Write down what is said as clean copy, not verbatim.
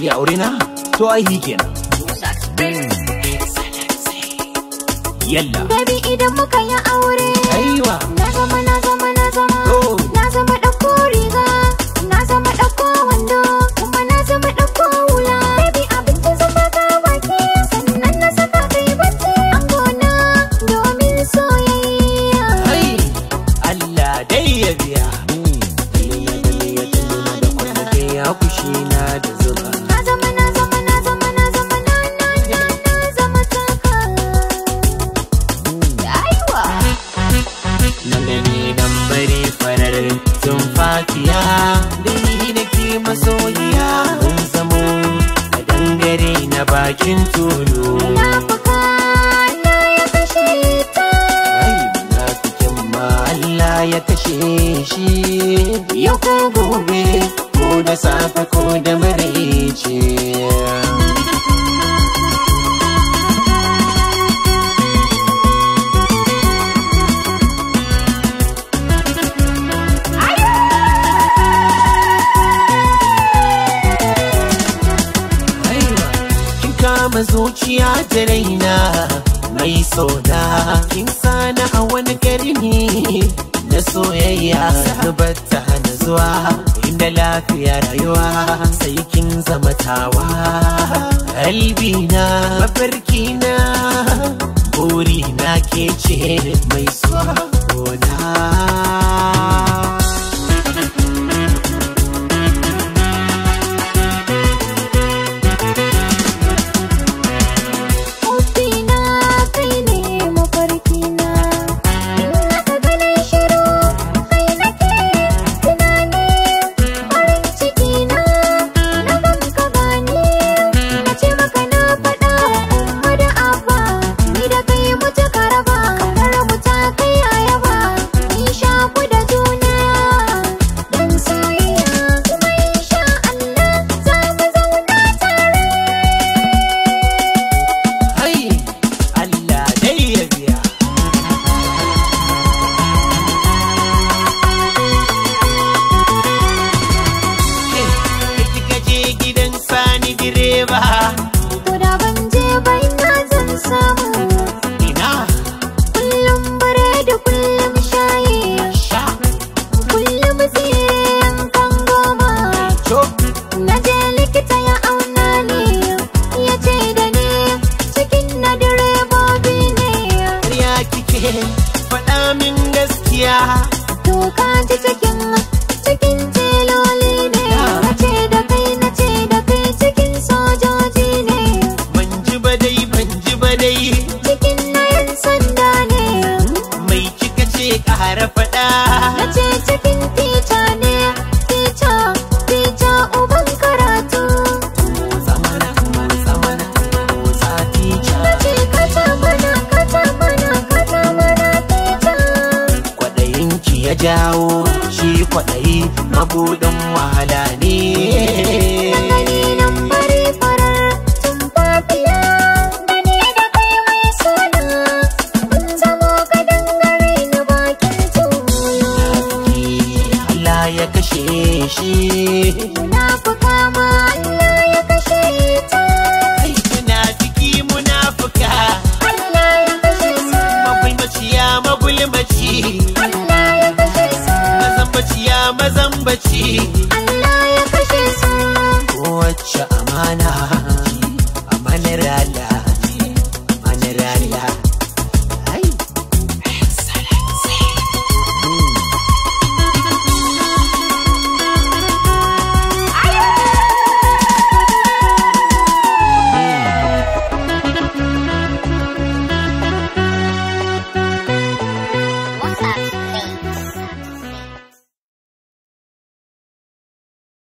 shirya aure na? To ai kenan. Yalla. Baby idan muka yi aure. Aiwa. Na zama ɗauko riga. Na zama ɗauko wando. Kuma na zama ɗauko hula. Baby abin da zama ga baki. Sannan na saka kai bacci. An gona domin soyayya. Hai, Allah dai ya biya. Da kwanake ya kushi na da zuba. Na zama taka. Aiwa. Nan da ni dan bari farar tumfafiya. Da ni da ke masoyiya. Mun zamo a dangare na bakin tulu. Munafuka Allah ya kashe ta. Ai, munafikin ma Allah ya kashe shi. Yau ko gobe, ko da safe ko da maraice. Kama zuciya ta raina mai sona, kin sana a wani karni na soyayya. Zubatta na zuwa inda lafiya rayuwa, sai kin zama tawa. Qalbina mafarkina burina ke ce mai sona. Ko da ban je ba ina zan samu. Ina kullum biredi kullum shayi. Kullum siyan kan goma. Na je likita ya auna ni, ya ce da ni cikin na direbobi ne. ya kike faɗa min gaskiya. To ka ji cikin tiloli ne. Na ce da kai cikin sojoji ne. Ban ji ba dai Cikin na yan sanda ne. mai kika ce ƙara faɗa. Na ce cikin tica ne. Tica uban karatu. Zamana motsa tica. Na ce kata mana tica. Kwaɗayinki ya jawo shi kwaɗayi mabuɗin wahala ne. Gani nan bari farar tumfafiya. Da ni da kai mai suna. Mun zamo gadon gare ni bakin tulu. Allah ya kashe shi. Munafuka ma Allah ya kashe ta. Munafuka Allah ya kashe su. magulmaci Allah ya kashe su. mazambaci